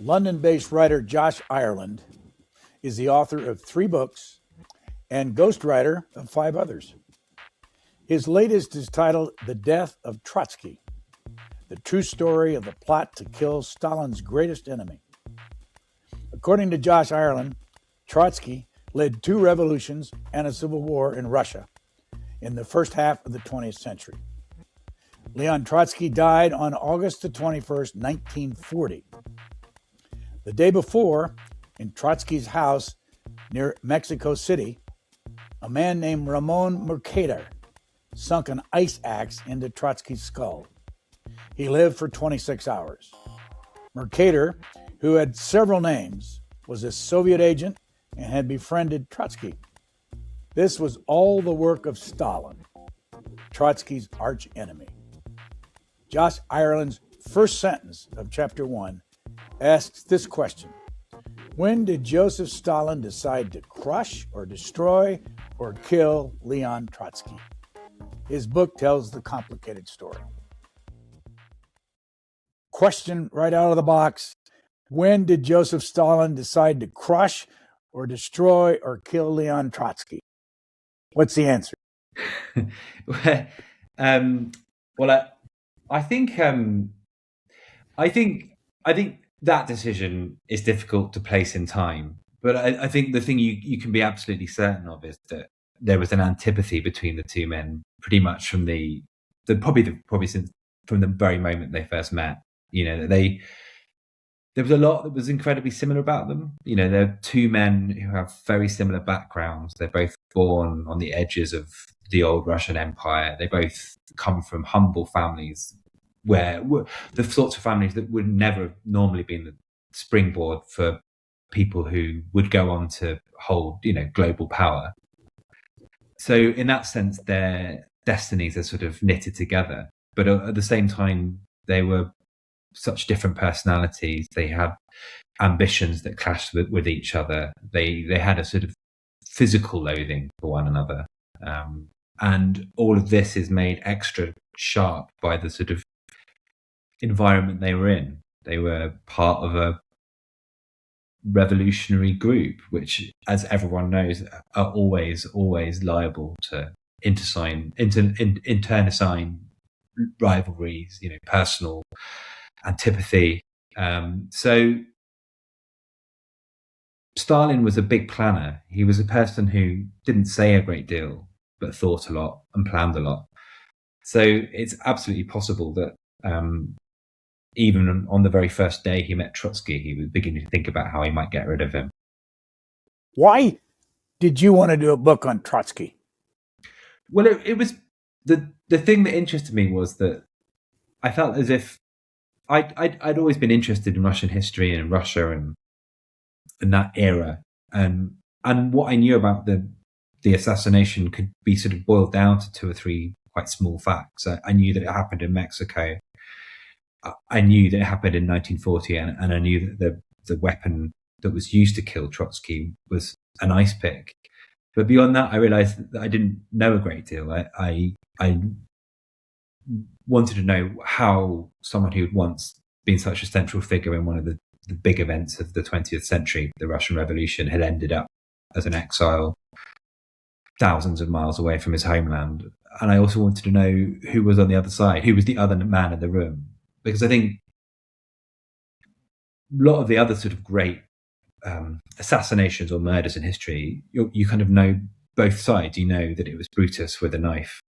London-based writer Josh Ireland is the author of 3 books and ghostwriter of 5 others. His latest is titled The Death of Trotsky, the true story of the plot to kill Stalin's greatest enemy. According to Josh Ireland, Trotsky led 2 revolutions and a civil war in Russia in the first half of the 20th century. Leon Trotsky died on August the 21st, 1940. The day before, in Trotsky's house near Mexico City, a man named Ramon Mercator sunk an ice axe into Trotsky's skull. He lived for 26 hours. Mercator, who had several names, was a Soviet agent and had befriended Trotsky. This was all the work of Stalin, Trotsky's archenemy. Josh Ireland's first sentence of Chapter 1 asks this question: when did Joseph Stalin decide to crush or destroy or kill Leon Trotsky? His book tells the complicated story. Question right out of the box: when did Joseph Stalin decide to crush or destroy or kill Leon Trotsky? What's the answer? I think that decision is difficult to place in time. But I think the thing you can be absolutely certain of is that there was an antipathy between the 2 men pretty much from probably since from the very moment they first met. You know, there was a lot that was incredibly similar about them. You know, they're 2 men who have very similar backgrounds. They're both born on the edges of the old Russian Empire. They both come from humble families, where the sorts of families that would never have normally been the springboard for people who would go on to hold, global power. So in that sense, their destinies are sort of knitted together. But at the same time, they were such different personalities. They had ambitions that clashed with each other. They had a sort of physical loathing for one another. And all of this is made extra sharp by the sort of environment they were in. They were part of a revolutionary group, which, as everyone knows, are always liable to internecine rivalries, personal antipathy. So Stalin was a big planner. He was a person who didn't say a great deal, but thought a lot and planned a lot. So it's absolutely possible that even on the very first day he met Trotsky, he was beginning to think about how he might get rid of him. Why did you want to do a book on Trotsky? Well, it was the thing that interested me was that I felt as if I'd always been interested in Russian history and Russia and that era, and what I knew about the assassination could be sort of boiled down to 2 or 3 quite small facts. I knew that it happened in Mexico. I knew that it happened in 1940, and I knew that the weapon that was used to kill Trotsky was an ice pick. But beyond that, I realized that I didn't know a great deal. I wanted to know how someone who had once been such a central figure in one of the big events of the 20th century, the Russian Revolution, had ended up as an exile thousands of miles away from his homeland. And I also wanted to know who was on the other side, who was the other man in the room. Because I think a lot of the other sort of great assassinations or murders in history, you kind of know both sides. You know that it was Brutus with a knife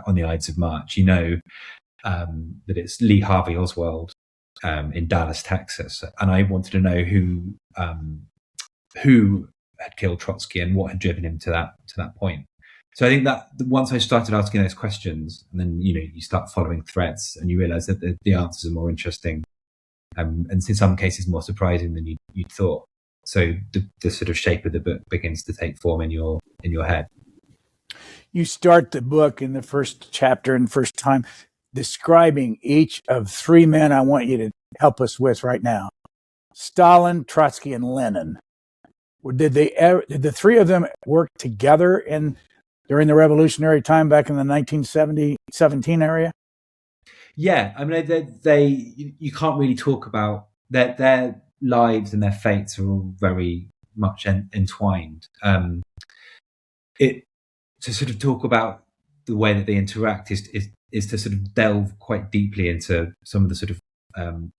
on the Ides of March. You know that it's Lee Harvey Oswald in Dallas, Texas. And I wanted to know who had killed Trotsky and what had driven him to that point. So I think that once I started asking those questions, and then you start following threads, and you realise that the answers are more interesting, and in some cases more surprising than you'd thought. So the sort of shape of the book begins to take form in your head. You start the book in the first chapter and first time describing each of 3 men I want you to help us with right now: Stalin, Trotsky, and Lenin. Did the 3 of them work together during the revolutionary time back in the 1917 area? Yeah, I mean, you can't really talk about their lives and their fates are all very much entwined. To sort of talk about the way that they interact is to sort of delve quite deeply into some of the sort of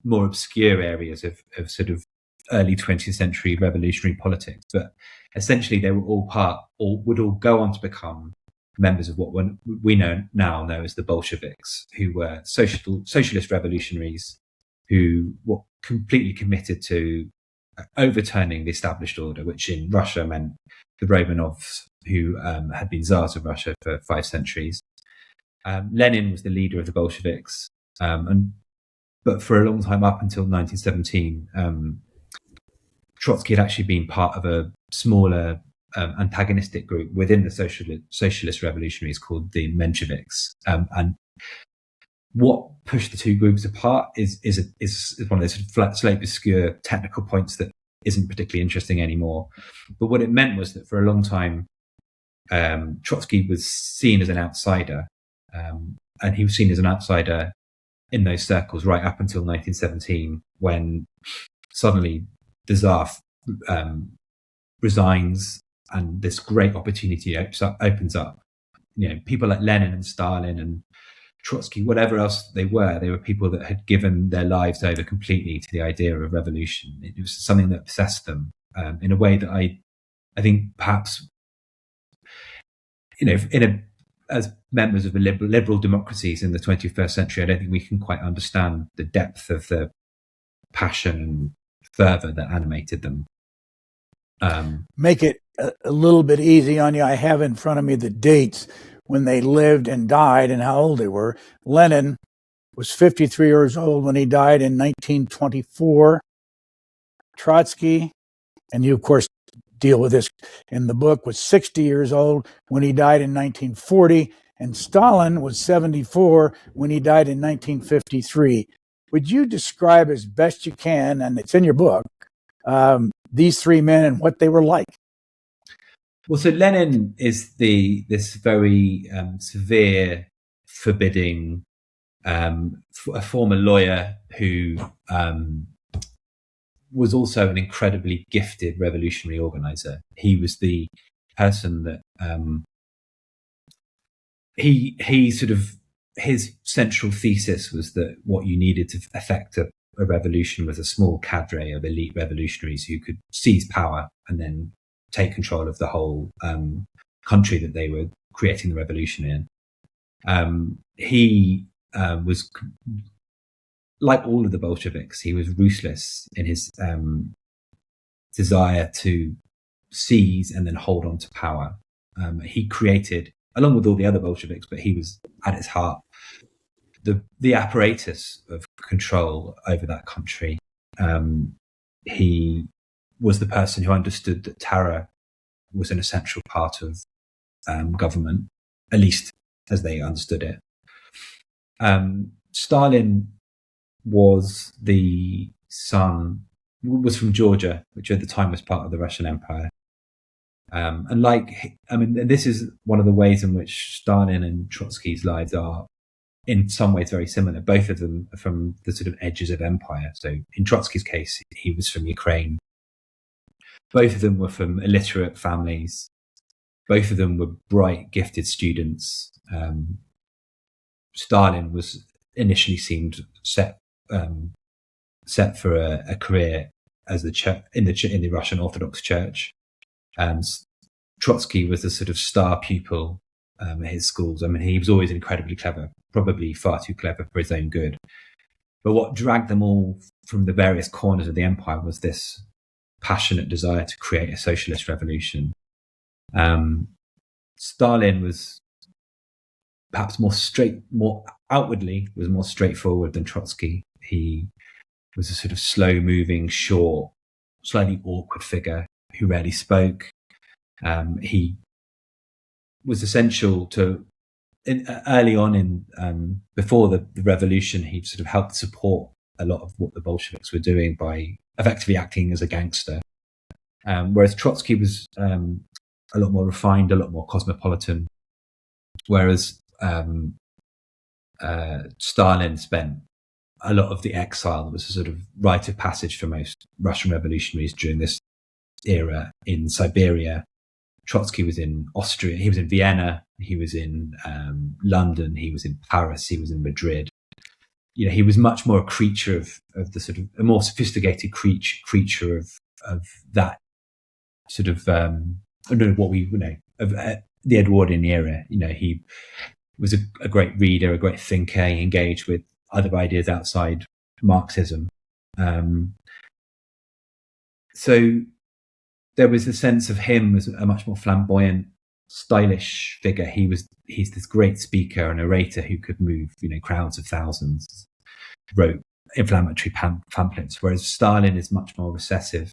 more obscure areas of sort of early 20th century revolutionary politics. But essentially, they were all would all go on to become members of what we now know as the Bolsheviks, who were socialist revolutionaries who were completely committed to overturning the established order, which in Russia meant the Romanovs, who had been czars of Russia for 5 centuries. Lenin was the leader of the Bolsheviks, but for a long time, up until 1917, Trotsky had actually been part of a smaller antagonistic group within the socialist revolutionaries called the Mensheviks. And what pushed the two groups apart is one of those sort of slightly obscure technical points that isn't particularly interesting anymore. But what it meant was that for a long time, Trotsky was seen as an outsider, and he was seen as an outsider in those circles right up until 1917, when suddenly the Tsar resigns and this great opportunity opens up. You know, people like Lenin and Stalin and Trotsky, whatever else they were people that had given their lives over completely to the idea of revolution. It was something that obsessed them in a way that I think perhaps, you know, as members of the liberal democracies in the 21st century, I don't think we can quite understand the depth of the passion and fervor that animated them. Make it a little bit easy on you. I have in front of me the dates when they lived and died and how old they were. Lenin was 53 years old when he died in 1924. Trotsky, and you, of course, deal with this in the book, was 60 years old when he died in 1940. And Stalin was 74 when he died in 1953. Would you describe as best you can, and it's in your book, these three men and what they were like? Well, so Lenin is this very severe, forbidding, a former lawyer who was also an incredibly gifted revolutionary organizer. He was the person that he sort of, his central thesis was that what you needed to effect a revolution was a small cadre of elite revolutionaries who could seize power and then take control of the whole country that they were creating the revolution in. He was, like all of the Bolsheviks, he was ruthless in his desire to seize and then hold on to power. He created, along with all the other Bolsheviks, but he was at its heart the apparatus of control over that country. He was the person who understood that terror was an essential part of government, at least as they understood it. Stalin was was from Georgia, which at the time was part of the Russian Empire. And this is one of the ways in which Stalin and Trotsky's lives are in some ways very similar. Both of them are from the sort of edges of empire. So in Trotsky's case, he was from Ukraine. Both of them were from illiterate families. Both of them were bright, gifted students. Stalin was initially seemed set for a career as in the Russian Orthodox Church. Trotsky was a sort of star pupil at his schools. I mean, he was always incredibly clever, probably far too clever for his own good. But what dragged them all from the various corners of the empire was this passionate desire to create a socialist revolution. Stalin was perhaps more outwardly was more straightforward than Trotsky. He was a sort of slow-moving, short, slightly awkward figure who rarely spoke. He was essential to early on before the revolution. He sort of helped support a lot of what the Bolsheviks were doing by effectively acting as a gangster. Whereas Trotsky was a lot more refined, a lot more cosmopolitan. Whereas Stalin spent a lot of the exile that was a sort of rite of passage for most Russian revolutionaries during this era in Siberia. Trotsky was in Austria, he was in Vienna, he was in London, he was in Paris, he was in Madrid. He was much more a creature of the sort of a more sophisticated creature of that sort of what we of the Edwardian era. He was a great reader, a great thinker. He engaged with other ideas outside Marxism. So there was a sense of him as a much more flamboyant, stylish figure. He's this great speaker and orator who could move, crowds of thousands, wrote inflammatory pamphlets, whereas Stalin is much more recessive.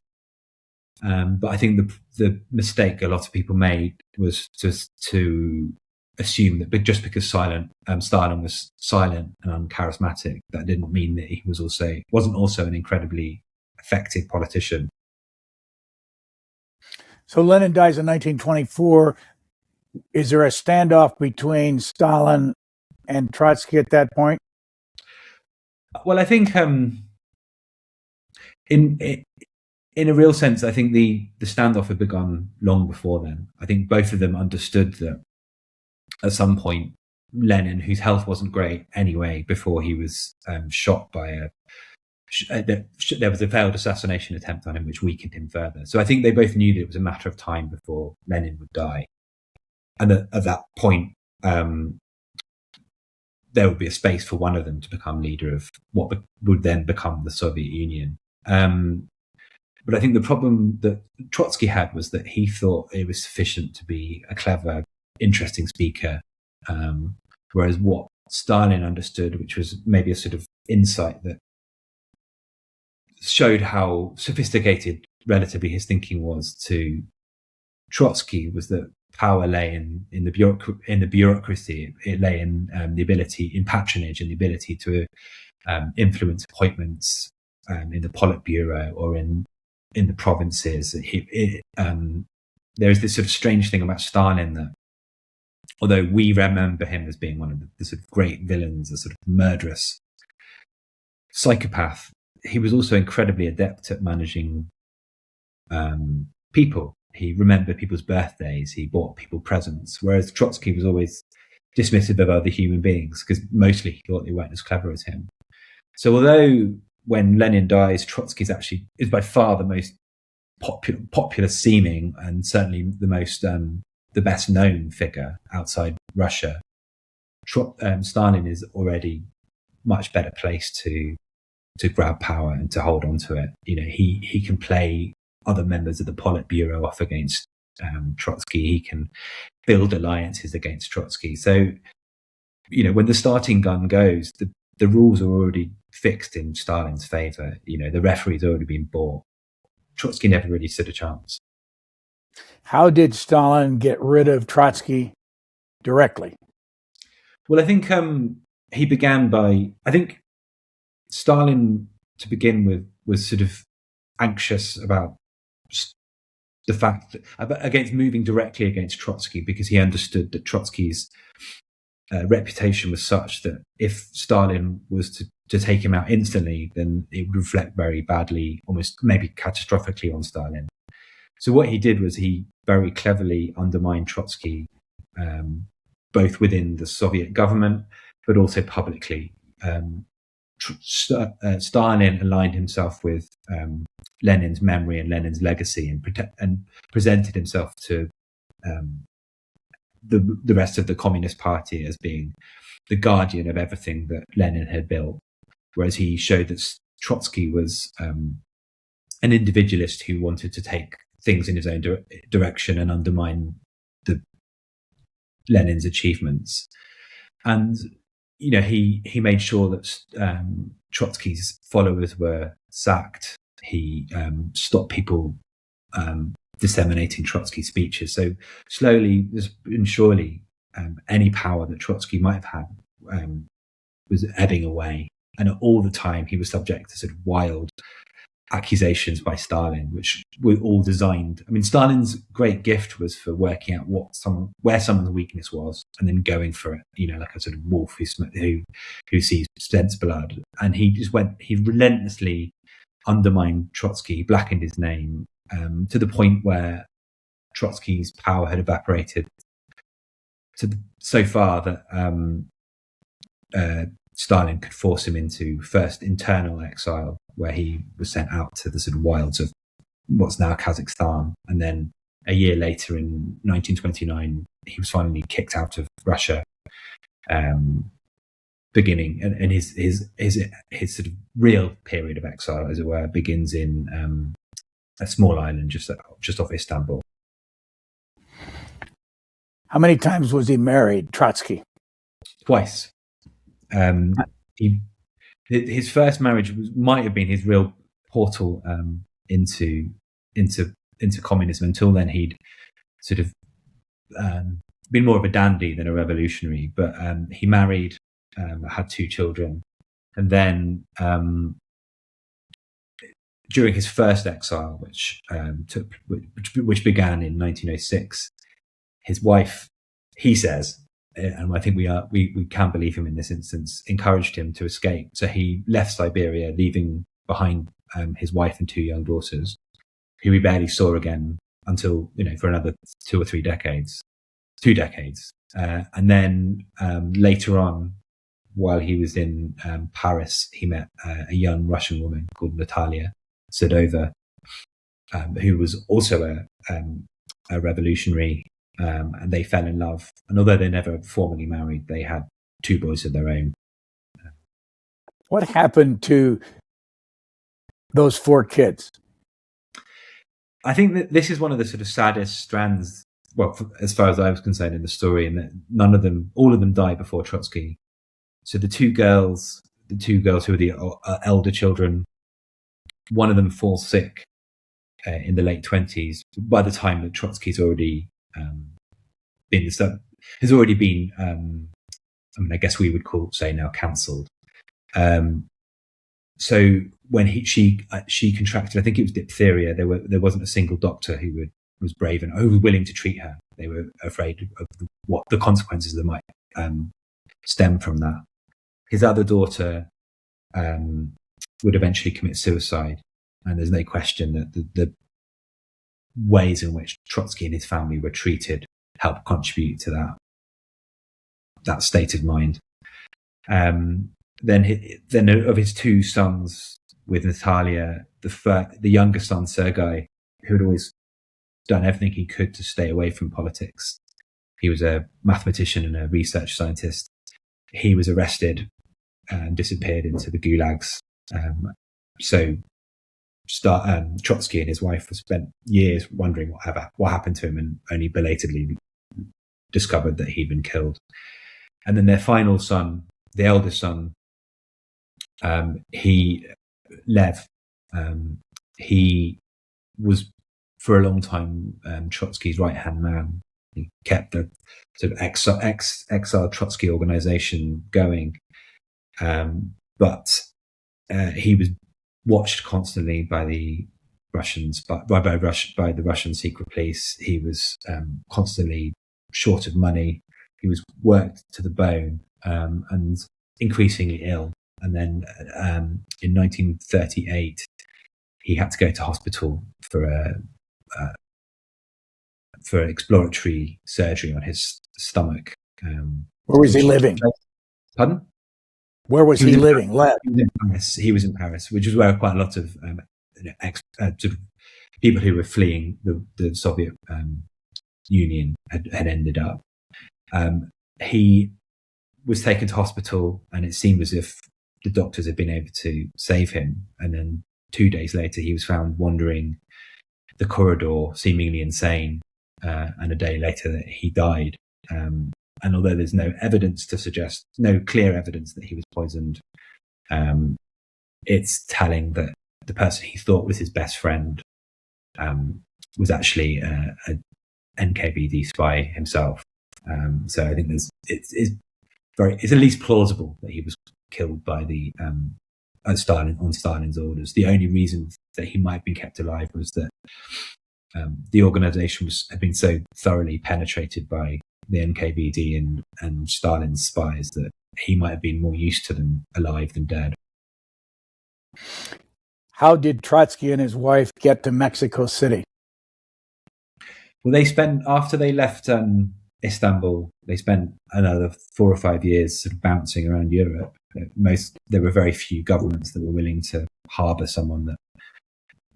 But I think the mistake a lot of people made was just to assume that just because Stalin was silent and uncharismatic, that didn't mean that he wasn't also an incredibly effective politician. So Lenin dies in 1924. Is there a standoff between Stalin and Trotsky at that point? Well, I think in a real sense, I think the standoff had begun long before then. I think both of them understood that at some point, Lenin, whose health wasn't great anyway, before he was shot by there was a failed assassination attempt on him, which weakened him further. So I think they both knew that it was a matter of time before Lenin would die. And at that point, there would be a space for one of them to become leader of what would then become the Soviet Union. But I think the problem that Trotsky had was that he thought it was sufficient to be a clever, interesting speaker, whereas what Stalin understood, which was maybe a sort of insight that showed how sophisticated relatively his thinking was to Trotsky, was that power lay in the bureaucracy. It lay in the ability, in patronage, and the ability to influence appointments in the Politburo or in the provinces. There is this sort of strange thing about Stalin that, although we remember him as being one of the sort of great villains, a sort of murderous psychopath, he was also incredibly adept at managing people. He remembered people's birthdays. He bought people presents, whereas Trotsky was always dismissive of other human beings because mostly he thought they weren't as clever as him. So although when Lenin dies, Trotsky is by far the most popular seeming and certainly the most the best known figure outside Russia, Stalin is already much better placed to grab power and to hold on to it. He can play other members of the Politburo off against Trotsky. He can build alliances against Trotsky. So, when the starting gun goes, the rules are already fixed in Stalin's favor. The referee's already been bought. Trotsky never really stood a chance. How did Stalin get rid of Trotsky directly? Well, I think he began by, I think Stalin, to begin with, was sort of anxious about the fact that, against moving directly against Trotsky, because he understood that Trotsky's reputation was such that if Stalin was to take him out instantly, then it would reflect very badly, almost maybe catastrophically, on Stalin. So what he did was he very cleverly undermined Trotsky, both within the Soviet government, but also publicly. Stalin aligned himself with Lenin's memory and Lenin's legacy, and presented himself to the rest of the Communist Party as being the guardian of everything that Lenin had built, whereas he showed that Trotsky was an individualist who wanted to take things in his own direction and undermine Lenin's achievements. And he made sure that Trotsky's followers were sacked. He stopped people disseminating Trotsky speeches. So slowly and surely, any power that Trotsky might have had was ebbing away. And all the time, he was subject to sort of wild accusations by Stalin, which were all designed. I mean, Stalin's great gift was for working out where someone's weakness was, and then going for it. Like a sort of wolf who sees sense blood, and he relentlessly undermined Trotsky. He blackened his name to the point where Trotsky's power had evaporated so far that Stalin could force him into first internal exile, where he was sent out to the sort of wilds of what's now Kazakhstan, and then a year later, in 1929, he was finally kicked out of Russia. Beginning and his sort of real period of exile, as it were, begins in a small island just off Istanbul. How many times was he married, Trotsky? Twice. His first marriage might have been his real portal into communism. Until then, he'd sort of been more of a dandy than a revolutionary. But he married, had 2 children, and then during his first exile, which began in 1906, his wife, he says, and I think we can believe him in this instance, encouraged him to escape. So he left Siberia, leaving behind his wife and 2 young daughters, who he barely saw again until, for another 2 or 3 decades. 2 decades. And then later on, while he was in Paris, he met a young Russian woman called Natalia Sedova, who was also a revolutionary. And they fell in love. And although they never formally married, they had 2 boys of their own. What happened to those 4 kids? I think that this is one of the sort of saddest strands, well, as far as I was concerned, in the story, and that all of them died before Trotsky. So the two girls who are the elder children, one of them falls sick in the late 20s. By the time that Trotsky's already been, I guess we would say now cancelled. So when she contracted, I think it was diphtheria, there wasn't a single doctor who was brave and who was willing to treat her. They were afraid of what the consequences that might stem from that. His other daughter would eventually commit suicide, and there's no question that the ways in which Trotsky and his family were treated helped contribute to that state of mind. Then of his 2 sons with Natalia, the younger son, Sergei, who had always done everything he could to stay away from politics. He was a mathematician and a research scientist. He was arrested and disappeared into the gulags. Trotsky and his wife spent years wondering what happened to him, and only belatedly discovered that he'd been killed. And then their final son, the eldest son, Lev, he was for a long time Trotsky's right-hand man. He kept the sort of exile Trotsky organization going, but he was watched constantly by the Russians, by the Russian secret police. He was constantly short of money. He was worked to the bone and increasingly ill. And then in 1938, he had to go to hospital for exploratory surgery on his stomach. Where was he living? Pardon? Where was he living? He was in Paris, which is where quite a lot of sort of people who were fleeing the Soviet Union had ended up. He was taken to hospital, and it seemed as if the doctors had been able to save him. And then 2 days later, he was found wandering the corridor, seemingly insane. And a day later, that he died. And although there's no clear evidence that he was poisoned, it's telling that the person he thought was his best friend was actually an NKVD spy himself. So I think it's at least plausible that he was killed by the Stalin's orders. The only reason that he might have been kept alive was that the organization had been so thoroughly penetrated by the NKVD and Stalin's spies that he might have been more used to them alive than dead. How did Trotsky and his wife get to Mexico City? Well, after they left Istanbul, they spent another 4 or 5 years sort of bouncing around Europe. There were very few governments that were willing to harbour someone that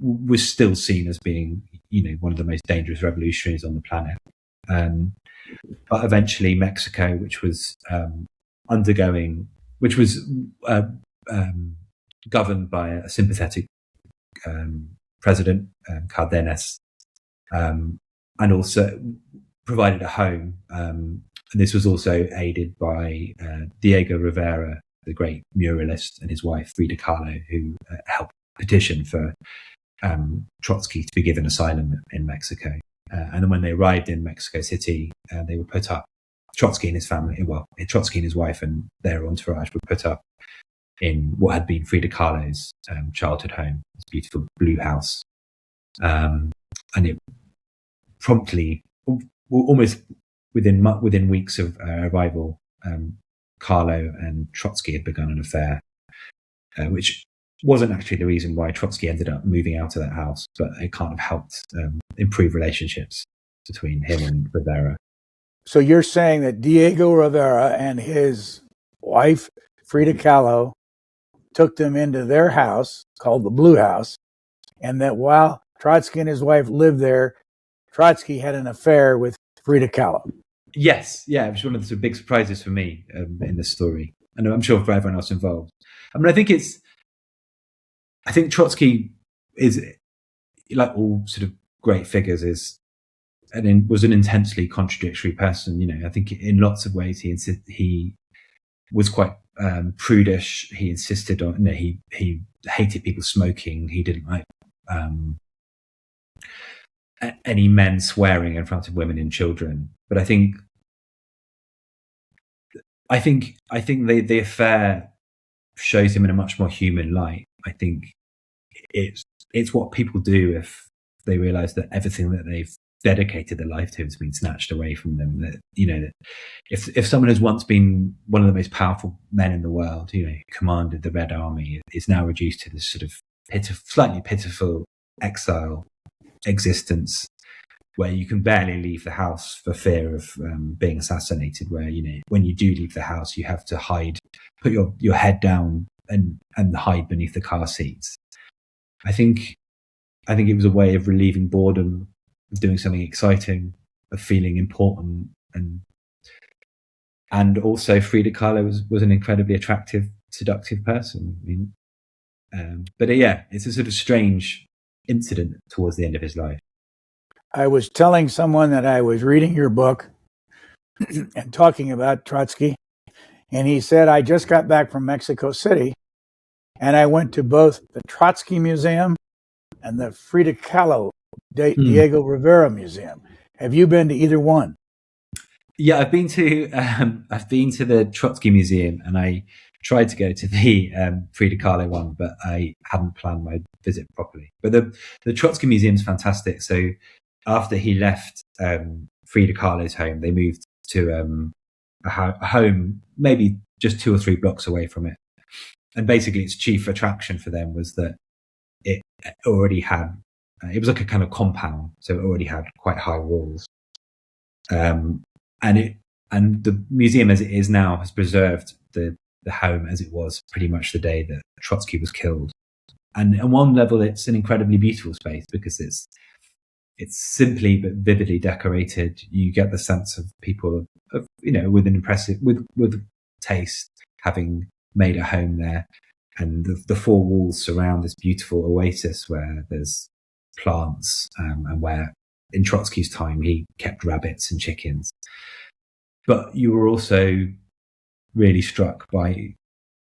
was still seen as being, one of the most dangerous revolutionaries on the planet. But eventually, Mexico, which was governed by a sympathetic president, Cardenas, and also provided a home. And this was also aided by Diego Rivera, the great muralist, and his wife, Frida Kahlo, who helped petition for Trotsky to be given asylum in Mexico. And then when they arrived in Mexico City, they were put up. Trotsky and his family, Trotsky and his wife and their entourage were put up in what had been Frida Kahlo's childhood home, this beautiful blue house. And it promptly, almost within weeks of arrival, Kahlo and Trotsky had begun an affair, which wasn't actually the reason why Trotsky ended up moving out of that house, but it kind of helped improve relationships between him and Rivera. So you're saying that Diego Rivera and his wife, Frida Kahlo, took them into their house called the Blue House, and that while Trotsky and his wife lived there, Trotsky had an affair with Frida Kahlo. Yes, yeah, it was one of the sort of big surprises for me in this story, and I'm sure for everyone else involved. I mean, I think Trotsky is, like all sort of great figures, was an intensely contradictory person. I think in lots of ways he was quite prudish. He insisted on, he hated people smoking. He didn't like any men swearing in front of women and children. But I think the affair shows him in a much more human light. I think it's what people do if they realize that everything that they've dedicated their life to has been snatched away from them. That that if someone has once been one of the most powerful men in the world, commanded the Red Army, is now reduced to this sort of slightly pitiful exile existence where you can barely leave the house for fear of being assassinated. Where when you do leave the house, you have to hide, put your head down and hide beneath the car seats. I think it was a way of relieving boredom, of doing something exciting, of feeling important, and also Frida Kahlo was an incredibly attractive, seductive person. I mean, but it's a sort of strange incident towards the end of his life. I was telling someone that I was reading your book and talking about Trotsky, and he said, I just got back from Mexico City, and I went to both the Trotsky Museum and the Frida Kahlo Diego Rivera Museum. Have you been to either one? Yeah, I've been to the Trotsky Museum, and I tried to go to the Frida Kahlo one, but I hadn't planned my visit properly. But the Trotsky Museum is fantastic. So after he left Frida Kahlo's home, they moved to a home maybe just 2 or 3 blocks away from it. And basically its chief attraction for them was that it already had, it was like a kind of compound, so it already had quite high walls. And the museum as it is now has preserved the home as it was pretty much the day that Trotsky was killed. And on one level, it's an incredibly beautiful space because it's simply but vividly decorated. You get the sense of people with taste having made a home there, and the 4 walls surround this beautiful oasis where there's plants, and where in Trotsky's time he kept rabbits and chickens. But you were also really struck by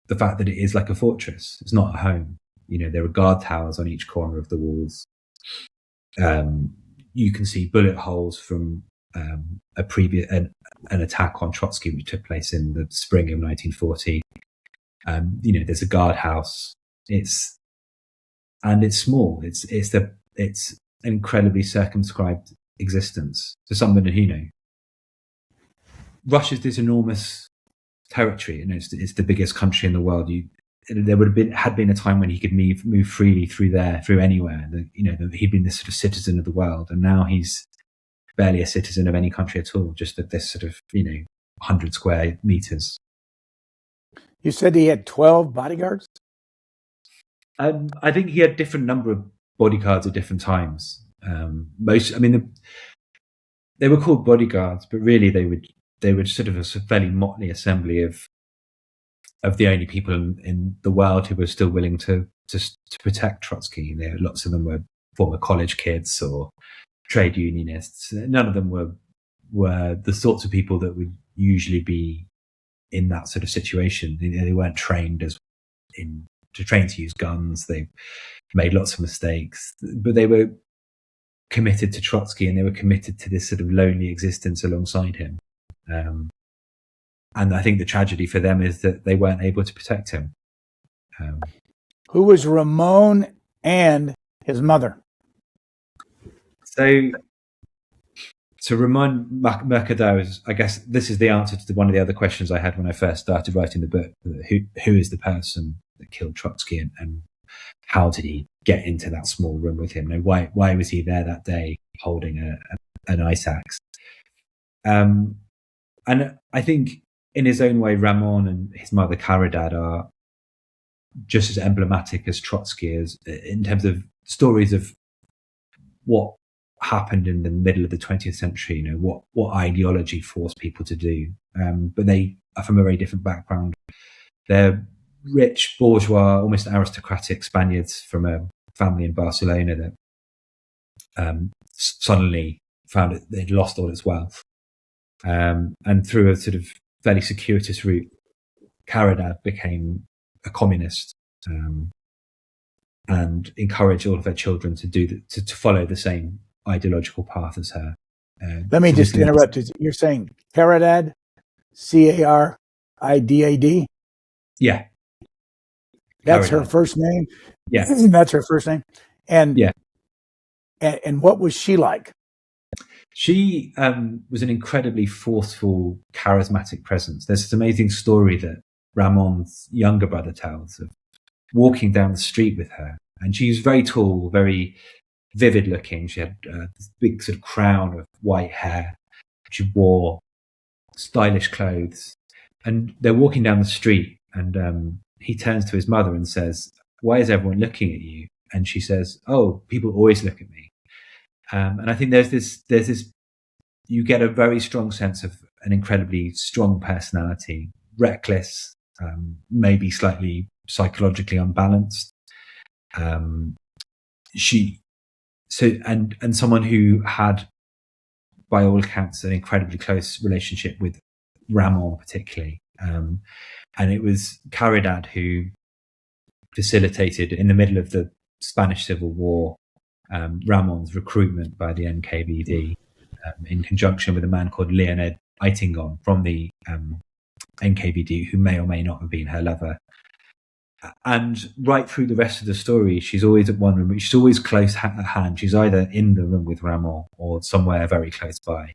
the fact that it is like a fortress. It's not a home. There are guard towers on each corner of the walls. You can see bullet holes from an attack on Trotsky which took place in the spring of 1940. There's a guardhouse It's small. It's an incredibly circumscribed existence to somebody who, Russia's this enormous territory, and it's the biggest country in the world. There had been a time when he could move freely through anywhere. He'd been this sort of citizen of the world, and now he's barely a citizen of any country at all. Just at this sort of 100 square meters. You said he had 12 bodyguards? I think he had different number of bodyguards at different times. They were called bodyguards, but really they were sort of a fairly motley assembly of the only people in the world who were still willing to protect Trotsky. Lots of them were former college kids or trade unionists. None of them were the sorts of people that would usually be in that sort of situation. They weren't trained to use guns. They made lots of mistakes, but they were committed to Trotsky, and they were committed to this sort of lonely existence alongside him. And I think the tragedy for them is that they weren't able to protect him. Who was Ramon and his mother? So Ramon Mercator is, I guess this is the answer to one of the other questions I had when I first started writing the book. Who is the person that killed Trotsky, and how did he get into that small room with him? And why was he there that day holding an ice axe? And I think in his own way, Ramon and his mother Caridad are just as emblematic as Trotsky is in terms of stories of what happened in the middle of the 20th century, what ideology forced people to do. But they are from a very different background. They're rich, bourgeois, almost aristocratic Spaniards from a family in Barcelona that suddenly found that they'd lost all its wealth. And through a sort of fairly circuitous route, Caridad became a communist and encouraged all of her children to follow the same ideological path as her. Let me just interrupt. You're saying Caridad, Caridad? Yeah. That's her first name? Yeah. That's her first name? And yeah. And what was she like? She was an incredibly forceful, charismatic presence. There's this amazing story that Ramon's younger brother tells of walking down the street with her. And she was very tall, very vivid looking. She had this big sort of crown of white hair. She wore stylish clothes. And they're walking down the street, and he turns to his mother and says, "Why is everyone looking at you?" And she says, "Oh, people always look at me." And I think there's this, you get a very strong sense of an incredibly strong personality, reckless, maybe slightly psychologically unbalanced. And someone who had, by all accounts, an incredibly close relationship with Ramon particularly. And it was Caridad who facilitated, in the middle of the Spanish Civil War, Ramon's recruitment by the NKVD in conjunction with a man called Leonid Eitingon from the NKVD, who may or may not have been her lover. And right through the rest of the story, she's always at one room. She's always close at hand. She's either in the room with Ramon or somewhere very close by.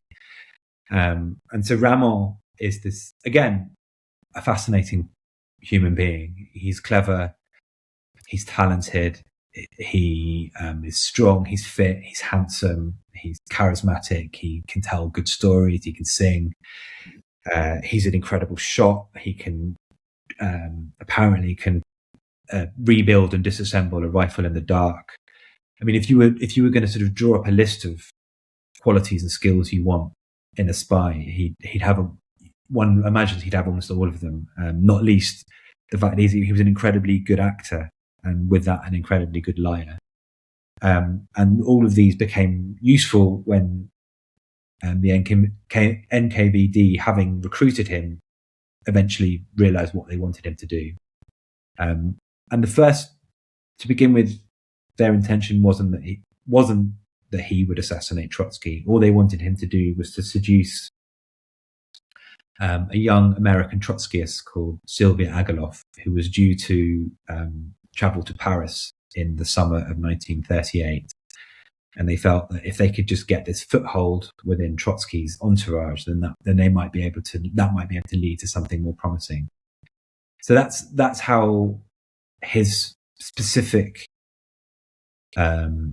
And so Ramon is this, again, a fascinating human being. He's clever. He's talented. He is strong. He's fit. He's handsome. He's charismatic. He can tell good stories. He can sing. He's an incredible shot. He can apparently rebuild and disassemble a rifle in the dark. I mean, if you were going to sort of draw up a list of qualities and skills you want in a spy, he'd have one imagines he'd have almost all of them. Not least the fact that he was an incredibly good actor, and with that, an incredibly good liar. And all of these became useful when the NKVD, having recruited him, eventually realized what they wanted him to do. And the first, to begin with, their intention wasn't that he would assassinate Trotsky. All they wanted him to do was to seduce a young American Trotskyist called Sylvia Agaloff, who was due to travel to Paris in the summer of 1938. And they felt that if they could just get this foothold within Trotsky's entourage, then they might be able to lead to something more promising. So that's how his specific, that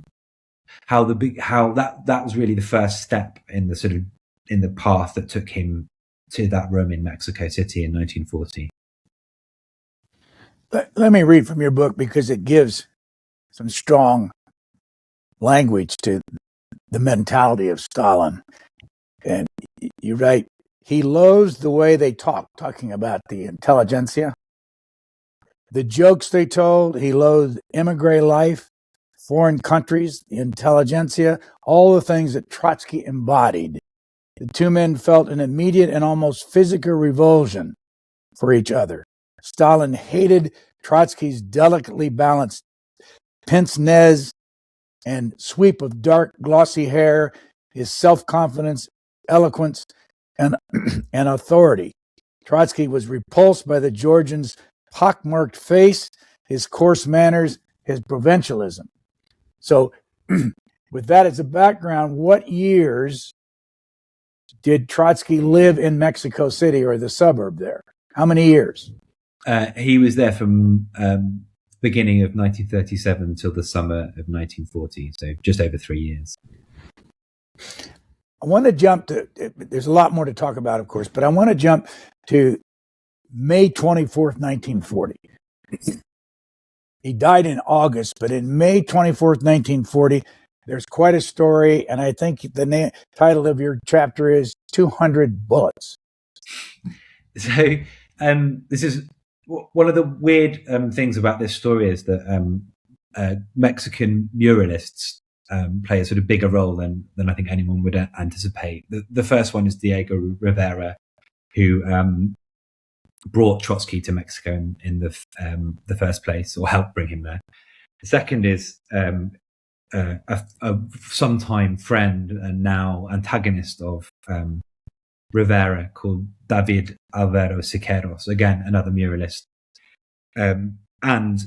was really the first step in the path that took him to that room in Mexico City in 1940. Let me read from your book, because it gives some strong language to the mentality of Stalin. And you write, he loathed the way they talking about the intelligentsia, the jokes they told. He loathed emigre life, foreign countries, the intelligentsia, all the things that Trotsky embodied. The two men felt an immediate and almost physical revulsion for each other. Stalin hated Trotsky's delicately balanced pince-nez and sweep of dark, glossy hair, his self-confidence, eloquence, and authority. Trotsky was repulsed by the Georgian's pockmarked face, his coarse manners, his provincialism. So, with that as a background, what years did Trotsky live in Mexico City, or the suburb there? How many years? He was there from beginning of 1937 until the summer of 1940, so just over 3 years. I want to jump to, there's a lot more to talk about, of course, but I want to jump to May 24th, 1940. He died in August, but in May 24th, 1940, there's quite a story, and I think the title of your chapter is 200 Bullets. So this is one of the weird things about this story, is that Mexican muralists play a sort of bigger role than I think anyone would anticipate. The first one is Diego Rivera, who brought Trotsky to Mexico in the first place, or helped bring him there. The second is a sometime friend and now antagonist of Rivera, called David Alvaro Siqueiros, again another muralist, and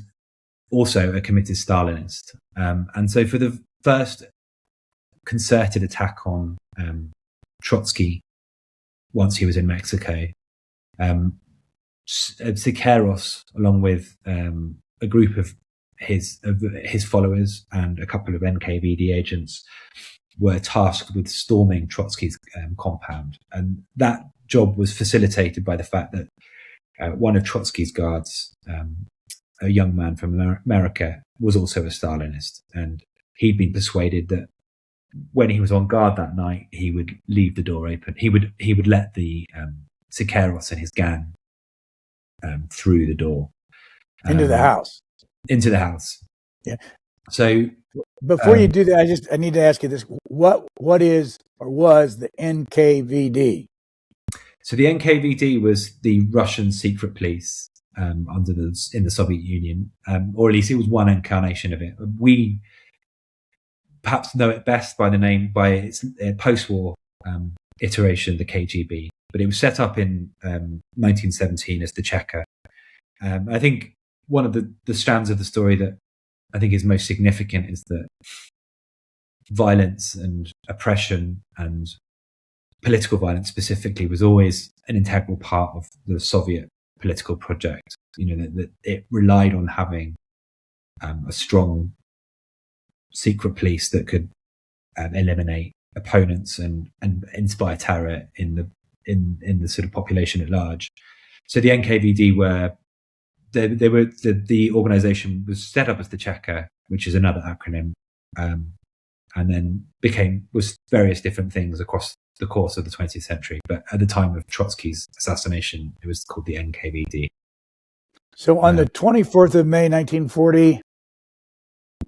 also a committed Stalinist. And so for the first concerted attack on Trotsky once he was in Mexico, Siqueiros, along with a group of his followers and a couple of NKVD agents, were tasked with storming Trotsky's compound. And that job was facilitated by the fact that one of Trotsky's guards, a young man from America, was also a Stalinist. And he'd been persuaded that when he was on guard that night, he would leave the door open. He would let the Siqueiros and his gang through the door. Into the house. Into the house. Yeah. So before you do that, I need to ask you this: what is or was the NKVD? So the NKVD was the Russian secret police in the Soviet Union, or at least it was one incarnation of it. We perhaps know it best by its post-war iteration, the KGB. But it was set up in 1917 as the Cheka. I think one of the strands of the story that I think is most significant is that violence and oppression, and political violence specifically, was always an integral part of the Soviet political project. You know, that it relied on having a strong secret police that could eliminate opponents and inspire terror in the sort of population at large. So the NKVD the organization was set up as the Cheka, which is another acronym, and then was various different things across the course of the 20th century. But at the time of Trotsky's assassination, it was called the NKVD. So on the 24th of May, 1940,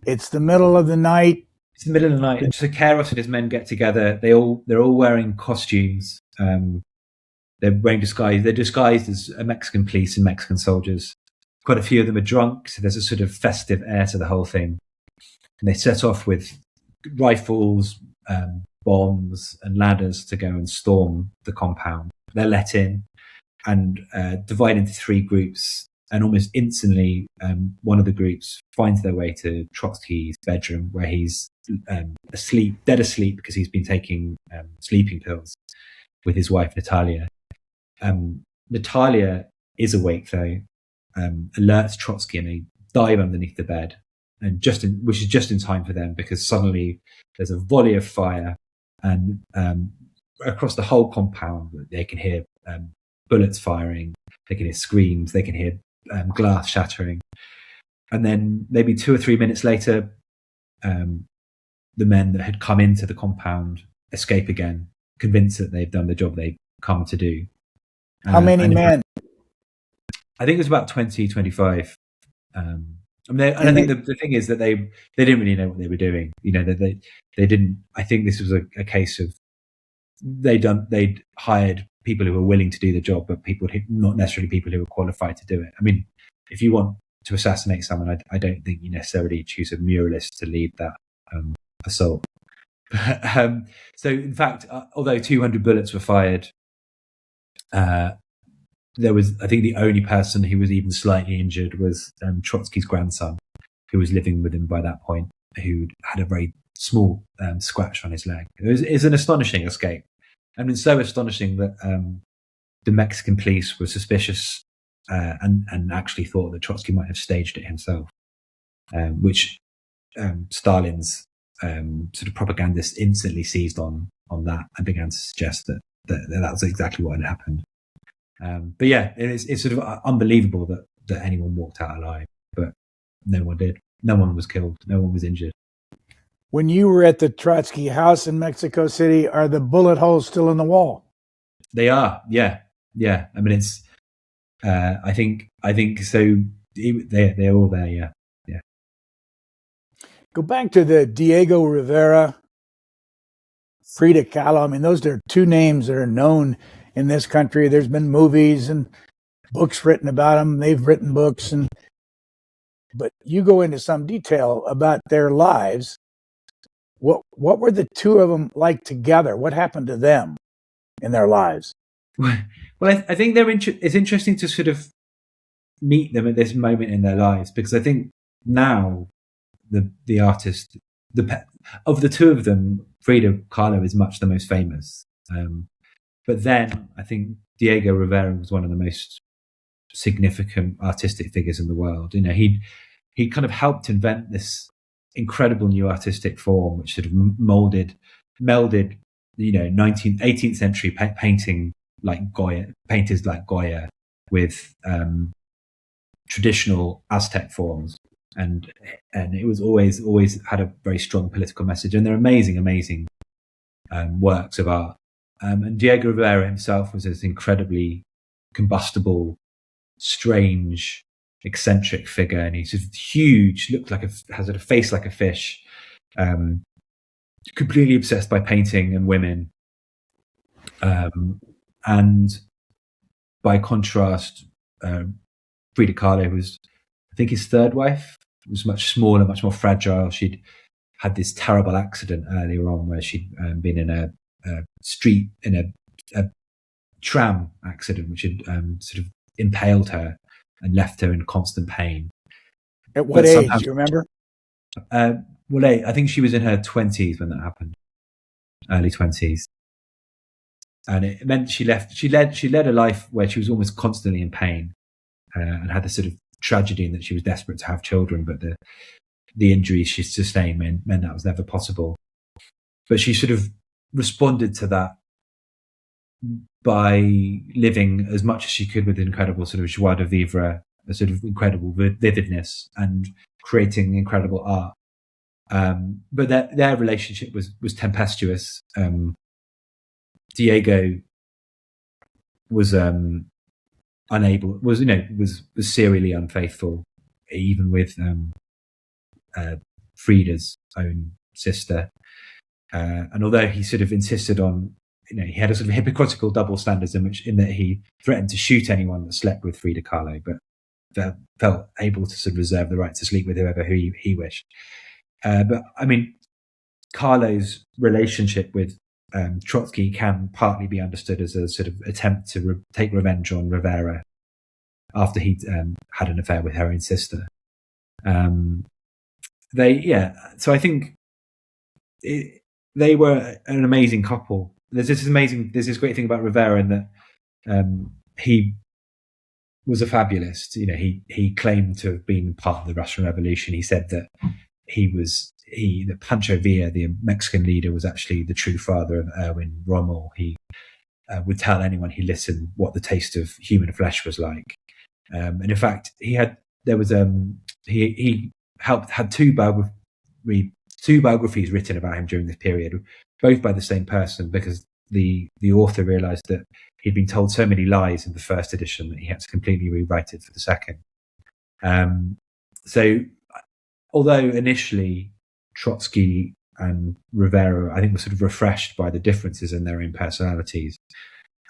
it's the middle of the night. It's the middle of the night. So Siqueiros and his men get together. They're all wearing costumes. They're wearing disguise. They're disguised as Mexican police and Mexican soldiers. Quite a few of them are drunk, so there's a sort of festive air to the whole thing. And they set off with rifles, bombs, and ladders to go and storm the compound. They're let in and divide into three groups. and almost instantly, one of the groups finds their way to Trotsky's bedroom, where he's dead asleep, because he's been taking sleeping pills with his wife Natalia. Natalia is awake though, alerts Trotsky, and they dive underneath the bed, and which is just in time for them, because suddenly there's a volley of fire, and across the whole compound they can hear bullets firing, they can hear screams, they can hear glass shattering. And then maybe 2 or 3 minutes later, the men that had come into the compound escape again, convinced that they've done the job they've come to do. How many men? I think it was about 20, 25. I think the thing is that they didn't really know what they were doing. They didn't. I think this was a case of they'd hired people who were willing to do the job, but not necessarily people who were qualified to do it. I mean, if you want to assassinate someone, I don't think you necessarily choose a muralist to lead that assault. So, in fact, although 200 bullets were fired, there was, I think, the only person who was even slightly injured was Trotsky's grandson, who was living with him by that point, who had a very small scratch on his leg. It's an astonishing escape. I mean, so astonishing that the Mexican police were suspicious and actually thought that Trotsky might have staged it himself, which Stalin's sort of propagandists instantly seized on that and began to suggest that was exactly what had happened. But yeah, it's sort of unbelievable that anyone walked out alive, but no one did. No one was killed. No one was injured. When you were at the Trotsky house in Mexico City, are the bullet holes still in the wall? They are. Yeah. I mean, it's. I think so. They're all there. Yeah. Go back to the Diego Rivera, Frida Kahlo. I mean, those are two names that are known in this country. There's been movies and books written about them. They've written books, but you go into some detail about their lives. What were the two of them like together? What happened to them in their lives? Well, I think it's interesting to sort of meet them at this moment in their lives, because I think now the artist, of the two of them, Frida Kahlo is much the most famous. But then I think Diego Rivera was one of the most significant artistic figures in the world. He kind of helped invent this incredible new artistic form, which sort of melded, 18th century painting like Goya, painters like Goya, with traditional Aztec forms, and it was always had a very strong political message, and they're amazing works of art. And Diego Rivera himself was this incredibly combustible, strange, eccentric figure, and he's just huge, has a face like a fish, completely obsessed by painting and women. And by contrast, Frida Kahlo was, I think, his third wife, was much smaller, much more fragile. She'd had this terrible accident earlier on where she'd been in a tram accident, which had sort of impaled her and left her in constant pain. At what age? Do you remember? I think she was in her 20s when that happened, early 20s. And it meant she led a life where she was almost constantly in pain, and had the sort of tragedy in that she was desperate to have children, but the injuries she sustained meant that was never possible. But she sort of responded to that by living as much as she could with incredible sort of joie de vivre, a sort of incredible vividness, and creating incredible art. But their relationship was tempestuous. Diego was serially unfaithful, even with Frida's own sister. And although he sort of insisted on, he had a sort of hypocritical double standards in that he threatened to shoot anyone that slept with Frida Kahlo, but felt able to sort of reserve the right to sleep with whoever he wished. But I mean, Kahlo's relationship with Trotsky can partly be understood as a sort of attempt to take revenge on Rivera. after he'd had an affair with her own sister. So I think they were an amazing couple. There's this great thing about Rivera in that he was a fabulist. He claimed to have been part of the Russian Revolution. He said that that Pancho Villa, the Mexican leader, was actually the true father of Erwin Rommel. He would tell anyone he listened what the taste of human flesh was like. And in fact, he had two biographies written about him during this period, both by the same person, because the author realized that he'd been told so many lies in the first edition that he had to completely rewrite it for the second. So although initially Trotsky and Rivera, I think, were sort of refreshed by the differences in their own personalities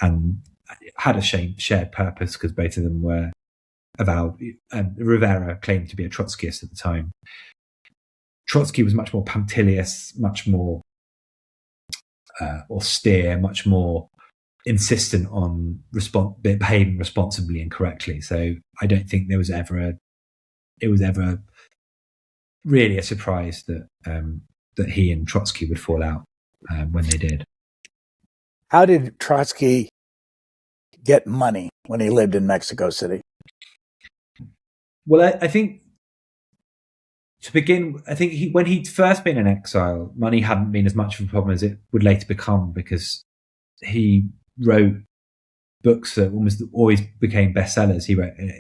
and had a shared purpose, because both of them were avowed. Rivera claimed to be a Trotskyist at the time. Trotsky was much more punctilious, much more austere, much more insistent on behaving responsibly and correctly. So I don't think it was ever really a surprise that he and Trotsky would fall out when they did. How did Trotsky get money when he lived in Mexico City? Well, I think to begin, when he'd first been in exile, money hadn't been as much of a problem as it would later become, because he wrote books that almost always became bestsellers.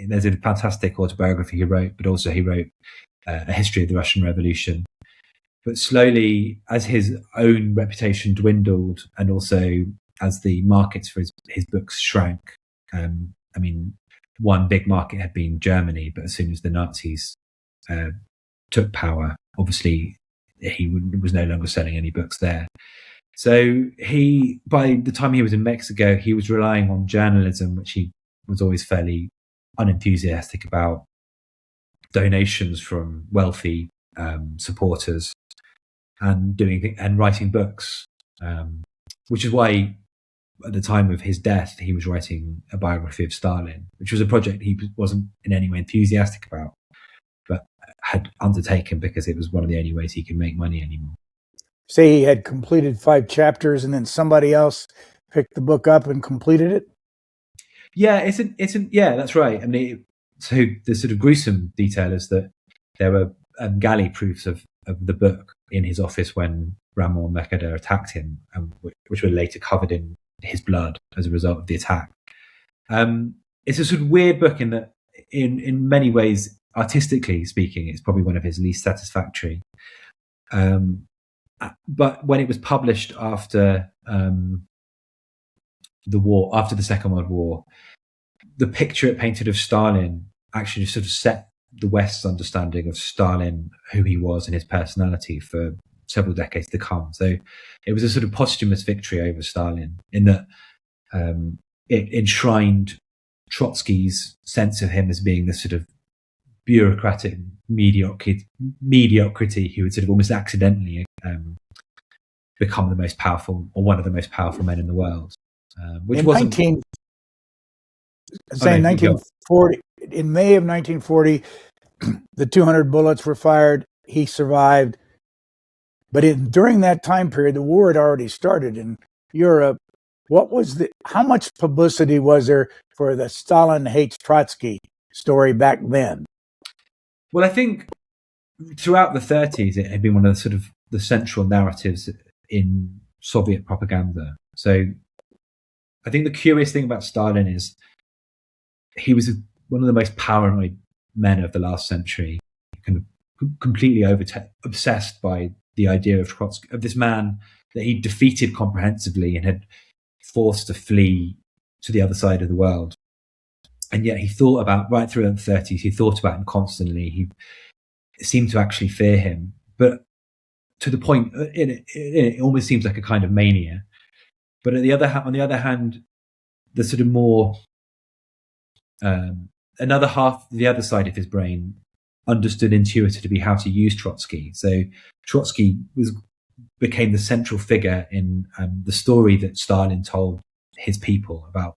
There's a fantastic autobiography he wrote, but also he wrote a history of the Russian Revolution. But slowly, as his own reputation dwindled, and also as the markets for his books shrank, one big market had been Germany, but as soon as the Nazis took power, obviously he was no longer selling any books there. So by the time he was in Mexico, he was relying on journalism, which he was always fairly unenthusiastic about, donations from wealthy supporters, and writing books, which is why at the time of his death, he was writing a biography of Stalin, which was a project he wasn't in any way enthusiastic about, but had undertaken because it was one of the only ways he could make money anymore. Say he had completed 5 chapters and then somebody else picked the book up and completed it? Yeah, yeah, that's right. So the sort of gruesome detail is that there were galley proofs of the book in his office when Ramon Mercator attacked him, which were later covered in his blood as a result of the attack. It's a sort of weird book in that, in many ways, artistically speaking, it's probably one of his least satisfactory. But when it was published after the Second World War, the picture it painted of Stalin actually sort of set the West's understanding of Stalin, who he was and his personality, for several decades to come. So it was a sort of posthumous victory over Stalin, in that it enshrined Trotsky's sense of him as being this sort of bureaucratic mediocrity who had sort of almost accidentally become the most powerful, or one of the most powerful men in the world. Which wasn't... 1940, in May of 1940, the 200 bullets were fired. He survived. But during that time period, the war had already started in Europe. How much publicity was there for the Stalin hates Trotsky story back then? Well, I think throughout the 30s, it had been one of the central narratives in Soviet propaganda. So I think the curious thing about Stalin is he was one of the most paranoid men of the last century, kind of completely obsessed by the idea of Trotsky, of this man that he defeated comprehensively and had forced to flee to the other side of the world. And yet he thought about, right through the 30s, he thought about him constantly. He seemed to actually fear him, but to the point, it almost seems like a kind of mania. But on the other hand, the sort of more, another half, the other side of his brain understood intuitively how to use Trotsky. So Trotsky became the central figure in the story that Stalin told his people about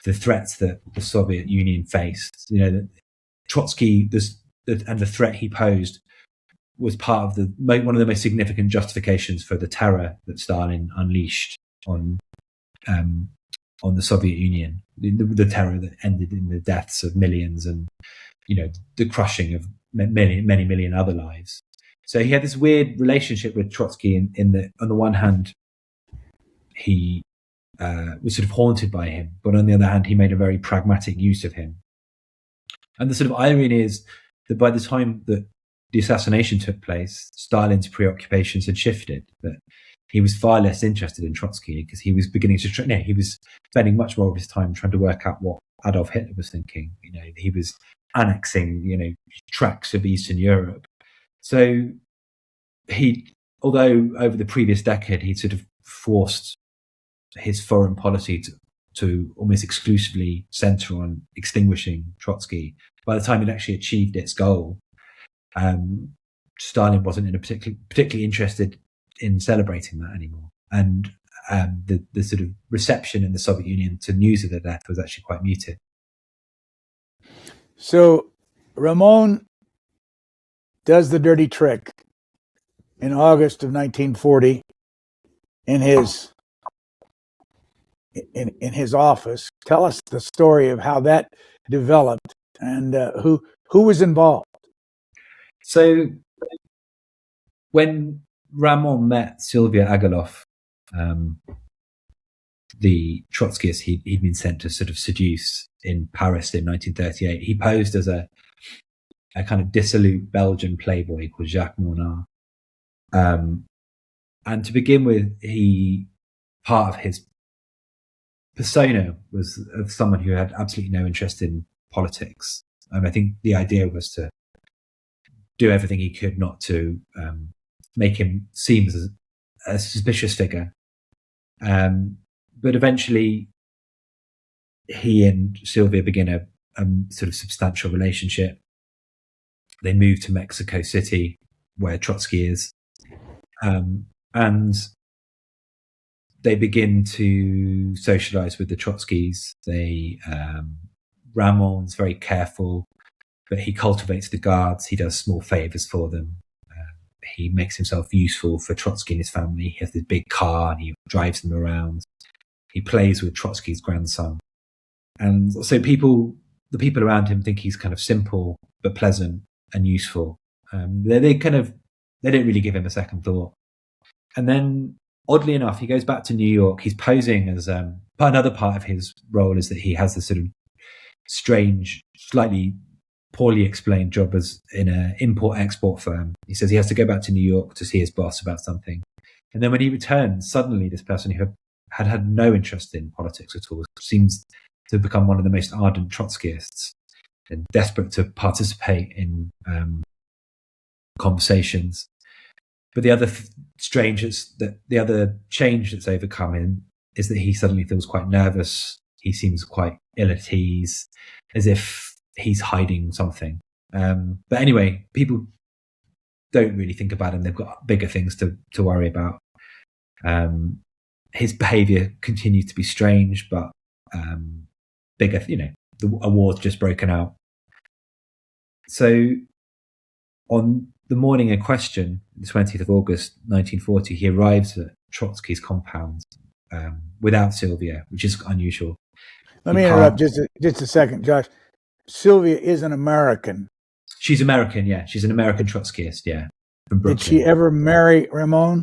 the threats that the Soviet Union faced. Trotsky and the threat he posed was part of one of the most significant justifications for the terror that Stalin unleashed on the Soviet Union, the terror that ended in the deaths of millions and the crushing of many million other lives. So he had this weird relationship with Trotsky in that on the one hand he was sort of haunted by him, but on the other hand he made a very pragmatic use of him. And the sort of irony is that by the time that the assassination took place, Stalin's preoccupations had shifted. That he was far less interested in Trotsky because he was beginning to he was spending much more of his time trying to work out what Adolf Hitler was thinking. He was annexing tracts of Eastern Europe. So although over the previous decade he sort of forced his foreign policy to almost exclusively center on extinguishing Trotsky, by the time it actually achieved its goal, Stalin wasn't particularly interested in celebrating that anymore. And the sort of reception in the Soviet Union to news of their death was actually quite muted. So Ramon does the dirty trick in August of 1940 in his office. Tell us the story of how that developed and who was involved. So when Ramon met Sylvia Agaloff, the Trotskyist he'd been sent to sort of seduce in Paris in 1938, he posed as a kind of dissolute Belgian playboy called Jacques Mornard. And to begin with, part of his persona was of someone who had absolutely no interest in politics. I think the idea was to do everything he could not to make him seem as a suspicious figure. But eventually, he and Sylvia begin a sort of substantial relationship. They move to Mexico City, where Trotsky is, and they begin to socialize with the Trotskys. Ramon's very careful, but he cultivates the guards. He does small favors for them. He makes himself useful for Trotsky and his family. He has this big car and he drives them around. He plays with Trotsky's grandson. And so the people around him think he's kind of simple, but pleasant and useful. They don't really give him a second thought. And then, oddly enough, he goes back to New York. He's posing as, another part of his role is that he has this sort of strange, slightly poorly explained job as in an import-export firm. He says he has to go back to New York to see his boss about something. And then when he returns, suddenly this person who had no interest in politics at all seems to have become one of the most ardent Trotskyists and desperate to participate in conversations. But the other the other change that's overcome him is that he suddenly feels quite nervous. He seems quite ill at ease, as if he's hiding something. But anyway, people don't really think about him. They've got bigger things to worry about. His behavior continues to be strange, but bigger, a war's just broken out. So on the morning in question, the 20th of August, 1940, he arrives at Trotsky's compound without Sylvia, which is unusual. Let me interrupt just a second, Josh. Sylvia is an American. She's American, yeah. She's an American Trotskyist, yeah. From Brooklyn. Did she ever marry Ramon?